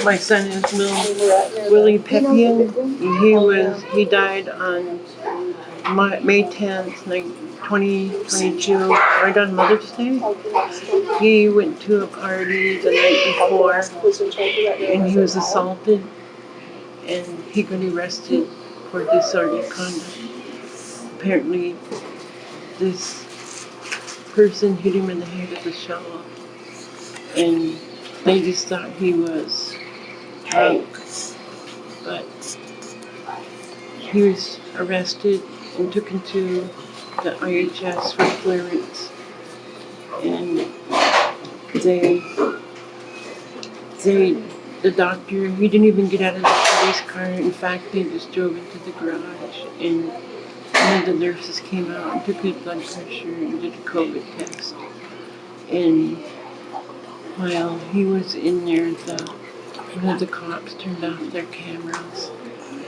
My son is Willy Pepion. He died on May 10th, 2022, right on Mother's Day. He went to a party the night before and he was assaulted and he got arrested for disorderly conduct. Apparently, this person hit him in the head with a shovel and they just thought he was drunk, but he was arrested and taken to the IHS for clearance, and the doctor, he didn't even get out of the police car. In fact, they just drove into the garage, and one of the nurses came out and took his blood pressure and did a COVID test. And while he was in there, one of the cops turned off their cameras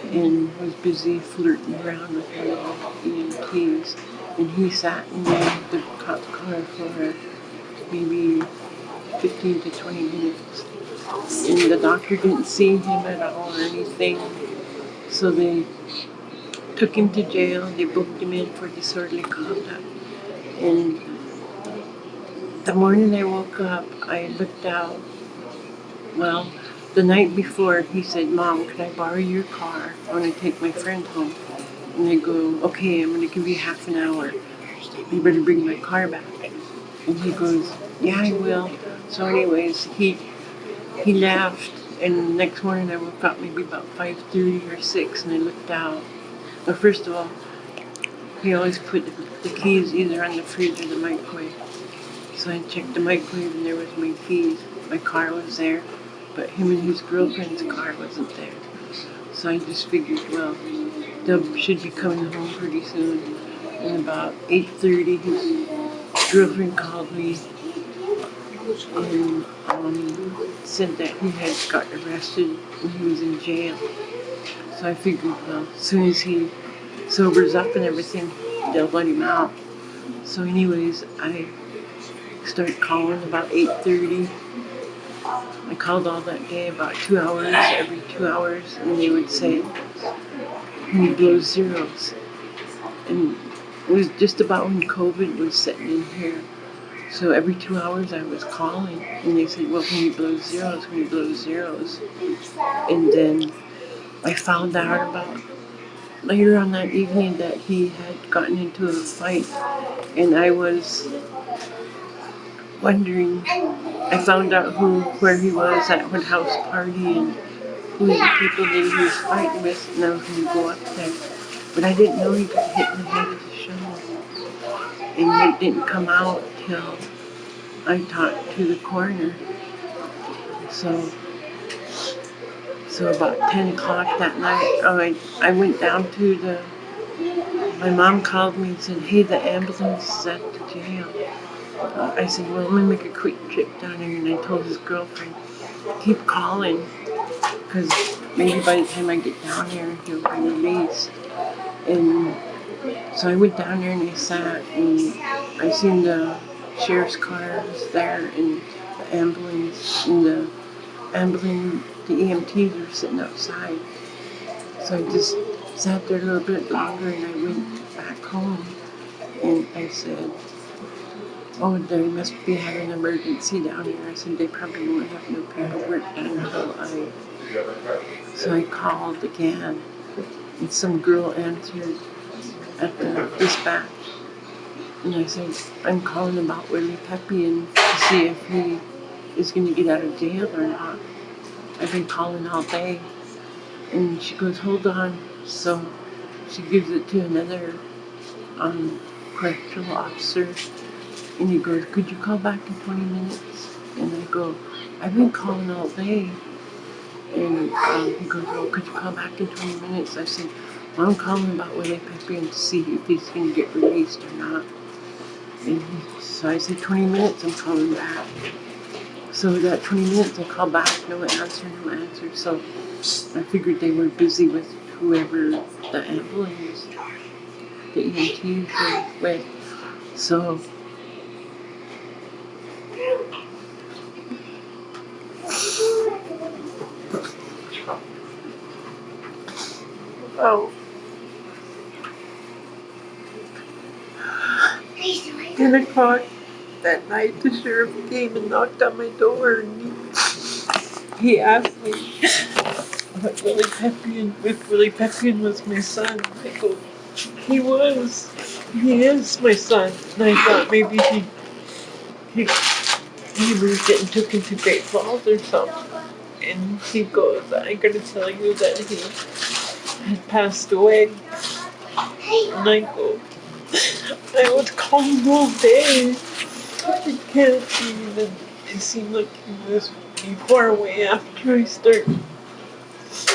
and was busy flirting around with one of the EMTs. And he sat in the cop's car for maybe 15 to 20 minutes. And the doctor didn't see him at all or anything. So they took him to jail. They booked him in for disorderly conduct. And the morning I woke up, I looked out. Well, the night before, he said, "Mom, could I borrow your car? I want to take my friend home." And I go, "Okay, I'm going to give you half an hour. You better bring my car back." And he goes, "Yeah, I will." So anyways, he left, and the next morning I woke up maybe about 5:30 or 6, and I looked out. Well, first of all, he always put the keys either on the fridge or the microwave. So I checked the microwave, and there was my keys. My car was there, but him and his girlfriend's car wasn't there. So I just figured, well, they should be coming home pretty soon. And about 8:30, his girlfriend called me and said that he had got arrested and he was in jail. So I figured, well, as soon as he sobers up and everything, they'll let him out. So anyways, I started calling about 8:30. I called all that day, about 2 hours, every 2 hours, and they would say, "When you blow zeros." And it was just about when COVID was setting in here. So every 2 hours I was calling, and they said, "Well, when you blow zeros, when you blow zeros." And then I found out about later on that evening that he had gotten into a fight, and I was wondering, I found out where he was at what house party and who the people that he was fighting with, and I was going to go up there. But I didn't know he got hit in the head with a shovel. And it didn't come out till I talked to the coroner. So about 10 o'clock that night, I went down to my mom called me and said, "Hey, the ambulance is at the jail." I said, "Well, I'm going to make a quick trip down there," and I told his girlfriend, "Keep calling, because maybe by the time I get down there, he'll be released." And so I went down there and I sat, and I seen the sheriff's car was there, and the ambulance, the EMTs were sitting outside. So I just sat there a little bit longer, and I went back home, and I said, "Oh, they must be having an emergency down here." I said, "They probably won't have no paperwork done until So I called again, and some girl answered at the dispatch. And I said, "I'm calling about Willy Pepion to see if he is going to get out of jail or not. I've been calling all day." And she goes, "Hold on." So she gives it to another correctional officer. And he goes, "Could you call back in 20 minutes? And I go, "I've been calling all day." And he goes, "Oh, could you call back in 20 minutes? I said, "Well, I'm calling about Willy Pepion to see if he's going to get released or not." And so I said, 20 minutes, I'm calling back. So that 20 minutes, I call back, no answer. So I figured they were busy with whoever the ambulance, the EMTs were with. So Oh, 10 o'clock that night, the sheriff came and knocked on my door, and he asked me what Willy Pepion, if Willy Pepion was my son. I go, he was. He is my son. And I thought maybe he was getting taken to Great Falls or something. And he goes, I gotta tell you that he had passed away. And I go, I was calling all day. It can't be that it seemed like he was pretty far away after I started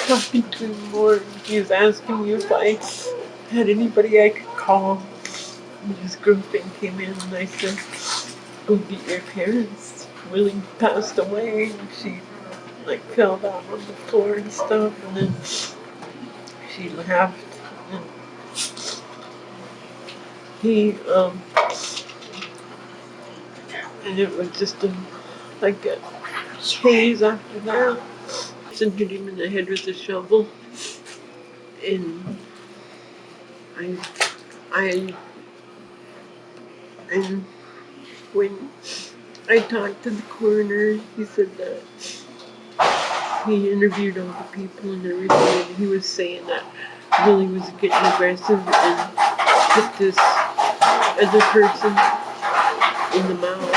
talking to him more. He was asking me if I had anybody I could call. And his girlfriend came in and I said, go get your parents. Willie passed away and she like fell down on the floor and stuff, and then she laughed and he and it was just like a haze after that. Someone hit him in the head with a shovel, and I I and when I talked to the coroner, he said that he interviewed all the people and everything, and he was saying that Willie was getting aggressive and hit this other person in the mouth.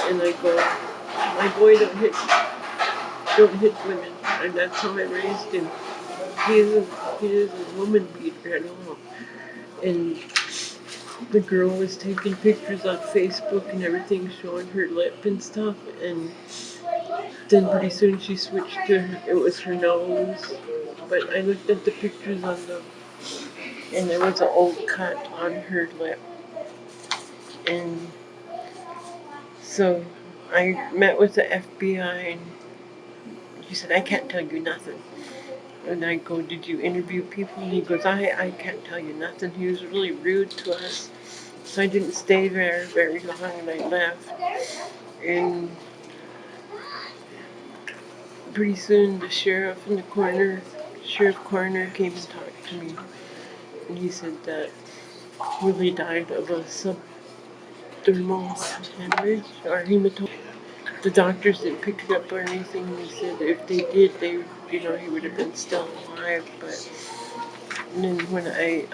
And I go, my boy don't hit women, and that's how I raised him. He isn't a woman beater at all. And the girl was taking pictures on Facebook and everything, showing her lip and stuff, and then pretty soon she switched to, it was her nose. But I looked at the pictures on them, and there was an old cut on her lip. And so I met with the FBI, and he said, I can't tell you nothing. And I go, did you interview people? And he goes, I can't tell you nothing. He was really rude to us. So I didn't stay there very long, and I left. And pretty soon the sheriff coroner came and talked to me. And he said that Willie died of a subdermal hemorrhage or hematoma. The doctors didn't pick it up or anything. They said if they did, he would have been still alive. But and then when I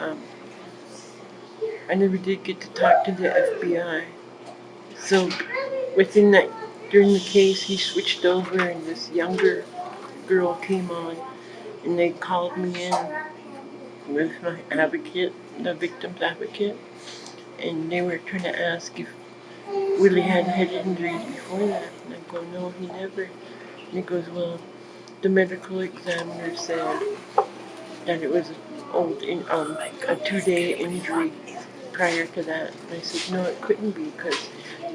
never did get to talk to the FBI. So within that, during the case, he switched over, and this younger girl came on, and they called me in with my advocate, the victim's advocate, and they were trying to ask if Willie had head injuries before that. And I go, no, he never. And he goes, well, the medical examiner said that it was a 2-day injury prior to that. And I said, no, it couldn't be because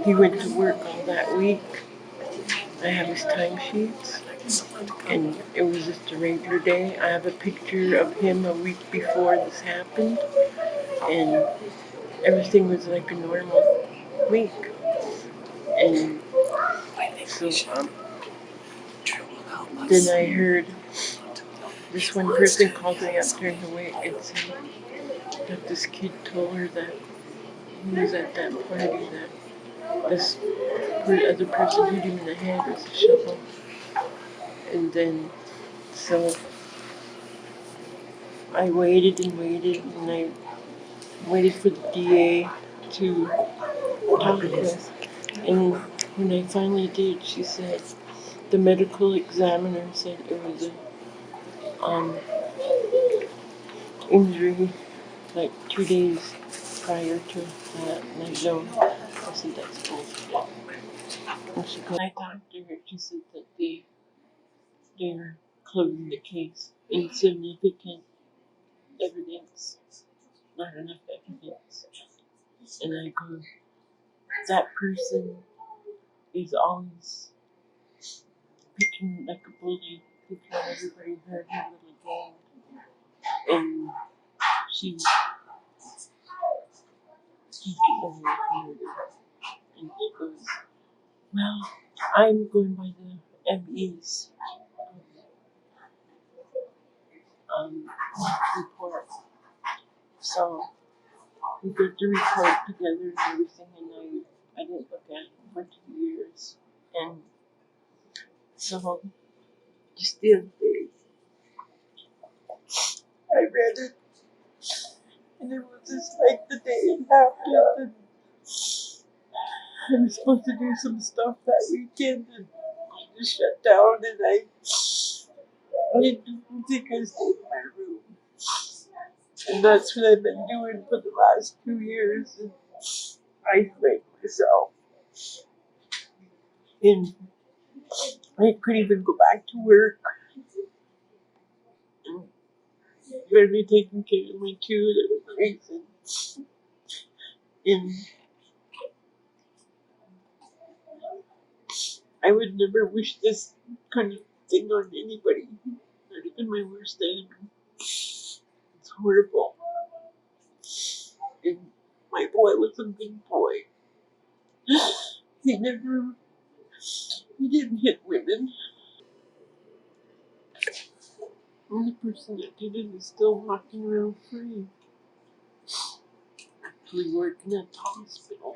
he went to work all that week. I have his timesheets, and it was just a regular day. I have a picture of him a week before this happened, and everything was like a normal week. And so then I heard this one person called me up during the week and said that this kid told her that he was at that party, that this other person hit him in the head with a shovel. And then, so I waited and waited, and I waited for the DA to talk to us. And when I finally did, she said, the medical examiner said it was a injury like 2 days prior to that. And I know, I said, that's bullshit. And she goes, I talked to her, she said that they're closing the case. Insignificant evidence, not enough evidence. And I go, that person is always picking like a bully, picking on everybody, her little gang. And she's getting away from it. And she goes, well, I'm going by the MEs. um, report. So we got the report together and everything, and I didn't look at it for 2 years. And so just the other day, I read it, and it was just like the day it happened. And I was supposed to do some stuff that weekend, and I just shut down, and I didn't think I stayed in my room. And that's what I've been doing for the last 2 years, and isolate myself. And I couldn't even go back to work. And barely taking care of my two little boys. And I would never wish this kind of thing on anybody, not even my worst enemy. It's horrible. And my boy was a good boy. He didn't hit women. The only person that did it is still walking around free. Actually working at the hospital.